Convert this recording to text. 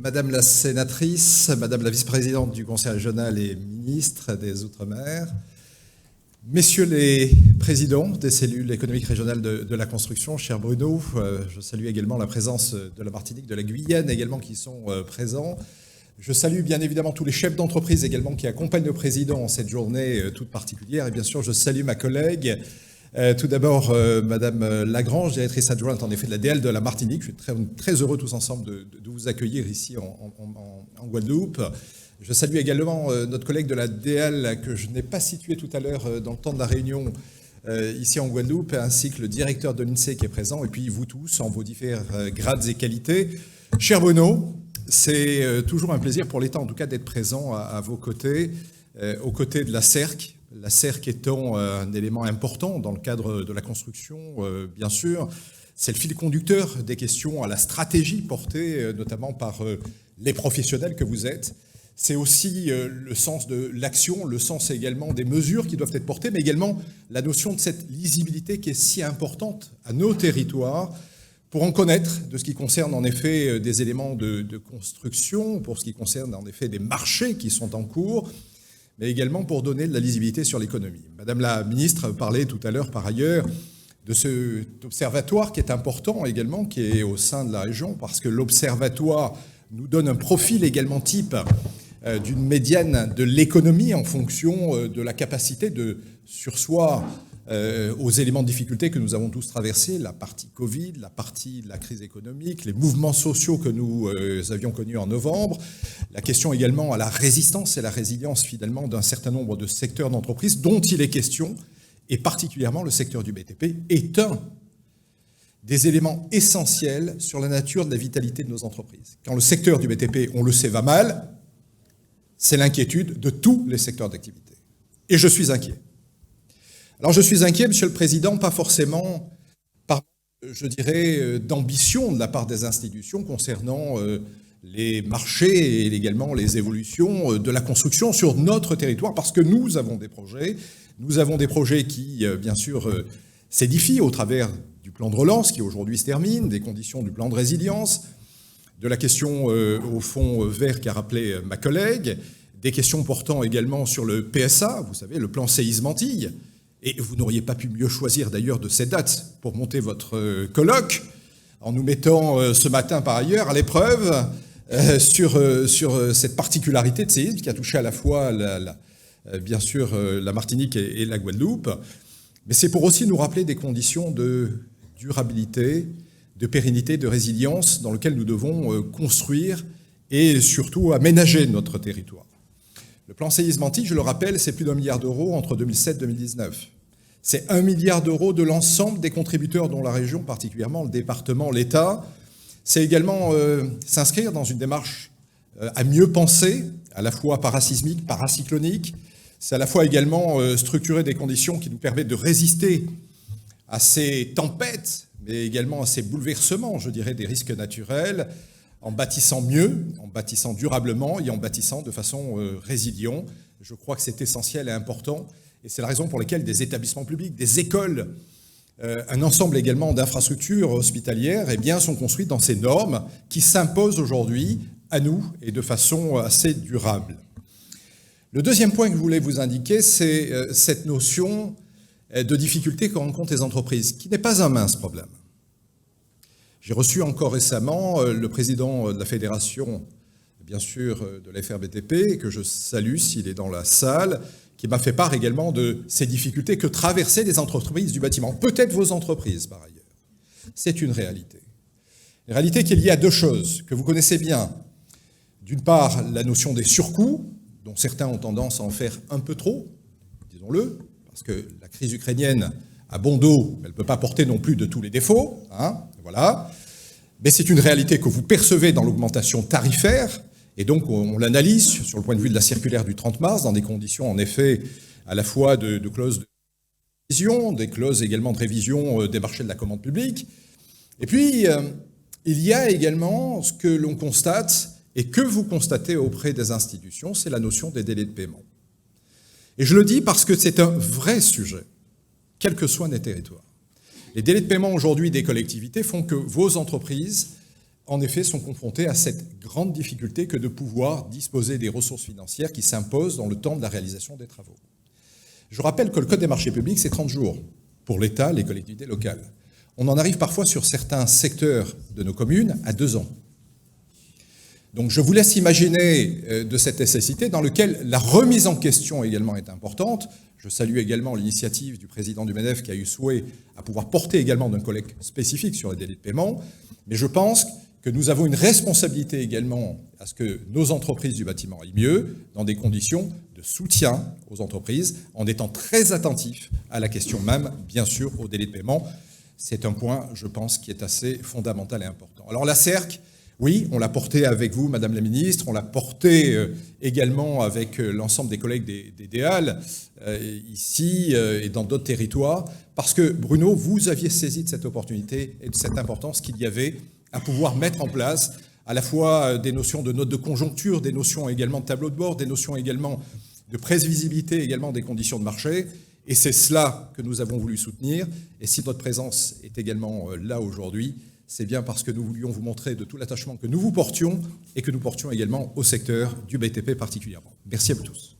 Madame la sénatrice, Madame la vice-présidente du Conseil régional et ministre des Outre-mer, Messieurs les présidents des cellules économiques régionales de la construction, cher Bruno, je salue également la présence de la Martinique, de la Guyane également qui sont présents. Je salue bien évidemment tous les chefs d'entreprise également qui accompagnent le président en cette journée toute particulière. Et bien sûr, je salue ma collègue. Tout d'abord, Madame Lagrange, directrice adjointe en effet de la DL de la Martinique. Je suis très heureux tous ensemble de vous accueillir ici en Guadeloupe. Je salue également notre collègue de la DL que je n'ai pas situé tout à l'heure dans le temps de la réunion ici en Guadeloupe, ainsi que le directeur de l'INSEE qui est présent, et puis vous tous en vos différents grades et qualités. Cher Bruno, c'est toujours un plaisir pour l'État en tout cas d'être présent à vos côtés, aux côtés de la CERC. La CERC étant un élément important dans le cadre de la construction, bien sûr. C'est le fil conducteur des questions à la stratégie portée notamment par les professionnels que vous êtes. C'est aussi le sens de l'action, le sens également des mesures qui doivent être portées, mais également la notion de cette lisibilité qui est si importante à nos territoires pour en connaître de ce qui concerne en effet des éléments de construction, pour ce qui concerne en effet des marchés qui sont en cours, mais également pour donner de la lisibilité sur l'économie. Madame la ministre parlait tout à l'heure par ailleurs de cet observatoire qui est important également, qui est au sein de la région, parce que l'observatoire nous donne un profil également type d'une médiane de l'économie en fonction de la capacité de surseoir aux éléments de difficulté que nous avons tous traversés, la partie Covid, la partie de la crise économique, les mouvements sociaux que nous avions connus en novembre, la question également à la résistance et la résilience finalement d'un certain nombre de secteurs d'entreprise dont il est question, et particulièrement le secteur du BTP est un des éléments essentiels sur la nature de la vitalité de nos entreprises. Quand le secteur du BTP, on le sait, va mal, c'est l'inquiétude de tous les secteurs d'activité. Et je suis inquiet. Alors je suis inquiet, Monsieur le Président, pas forcément par, je dirais, d'ambition de la part des institutions concernant les marchés et également les évolutions de la construction sur notre territoire, parce que nous avons des projets qui, bien sûr, s'édifient au travers du plan de relance qui aujourd'hui se termine, des conditions du plan de résilience, de la question au fond vert qu'a rappelé ma collègue, des questions portant également sur le PSA, vous savez, le plan séisme Antilles. Et vous n'auriez pas pu mieux choisir d'ailleurs de ces dates pour monter votre colloque, en nous mettant ce matin par ailleurs à l'épreuve sur cette particularité de séisme qui a touché à la fois bien sûr la Martinique et la Guadeloupe. Mais c'est pour aussi nous rappeler des conditions de durabilité, de pérennité, de résilience dans lesquelles nous devons construire et surtout aménager notre territoire. Le plan séisme Antilles, je le rappelle, c'est plus d'1 milliard d'euros entre 2007 et 2019. C'est 1 milliard d'euros de l'ensemble des contributeurs, dont la région, particulièrement le département, l'État. C'est également s'inscrire dans une démarche à mieux penser, à la fois parasismique, paracyclonique. C'est à la fois également structurer des conditions qui nous permettent de résister à ces tempêtes, mais également à ces bouleversements, je dirais, des risques naturels, en bâtissant mieux, en bâtissant durablement et en bâtissant de façon résiliente. Je crois que c'est essentiel et important. Et c'est la raison pour laquelle des établissements publics, des écoles, un ensemble également d'infrastructures hospitalières, eh bien, sont construites dans ces normes qui s'imposent aujourd'hui à nous et de façon assez durable. Le deuxième point que je voulais vous indiquer, c'est cette notion de difficulté que rencontrent les entreprises, qui n'est pas un mince problème. J'ai reçu encore récemment le président de la fédération, bien sûr, de la FRBTP, que je salue s'il est dans la salle, qui m'a fait part également de ces difficultés que traversaient les entreprises du bâtiment. Peut-être vos entreprises, par ailleurs. C'est une réalité. Une réalité qui est liée à deux choses que vous connaissez bien. D'une part, la notion des surcoûts, dont certains ont tendance à en faire un peu trop, disons-le, parce que la crise ukrainienne a bon dos, elle ne peut pas porter non plus de tous les défauts, hein, voilà. Mais c'est une réalité que vous percevez dans l'augmentation tarifaire, et donc on l'analyse sur le point de vue de la circulaire du 30 mars, dans des conditions en effet à la fois de clauses de révision, des clauses également de révision des marchés de la commande publique. Et puis, il y a également ce que l'on constate, et que vous constatez auprès des institutions, c'est la notion des délais de paiement. Et je le dis parce que c'est un vrai sujet, quels que soient les territoires. Les délais de paiement aujourd'hui des collectivités font que vos entreprises en effet, sont confrontés à cette grande difficulté que de pouvoir disposer des ressources financières qui s'imposent dans le temps de la réalisation des travaux. Je rappelle que le Code des marchés publics, c'est 30 jours pour l'État, les collectivités locales. On en arrive parfois sur certains secteurs de nos communes à 2 ans. Donc je vous laisse imaginer de cette nécessité dans laquelle la remise en question également est importante. Je salue également l'initiative du président du MEDEF qui a eu souhait à pouvoir porter également d'un collègue spécifique sur les délais de paiement. Mais je pense que nous avons une responsabilité également à ce que nos entreprises du bâtiment aillent mieux dans des conditions de soutien aux entreprises en étant très attentifs à la question même, bien sûr, aux délais de paiement. C'est un point, je pense, qui est assez fondamental et important. Alors la CERC, oui, on l'a porté avec vous, Madame la Ministre, on l'a porté également avec l'ensemble des collègues des DEAL, ici et dans d'autres territoires, parce que, Bruno, vous aviez saisi de cette opportunité et de cette importance qu'il y avait à pouvoir mettre en place à la fois des notions de notes de conjoncture, des notions également de tableau de bord, des notions également de prévisibilité également des conditions de marché. Et c'est cela que nous avons voulu soutenir. Et si votre présence est également là aujourd'hui, c'est bien parce que nous voulions vous montrer de tout l'attachement que nous vous portions et que nous portions également au secteur du BTP particulièrement. Merci à vous tous.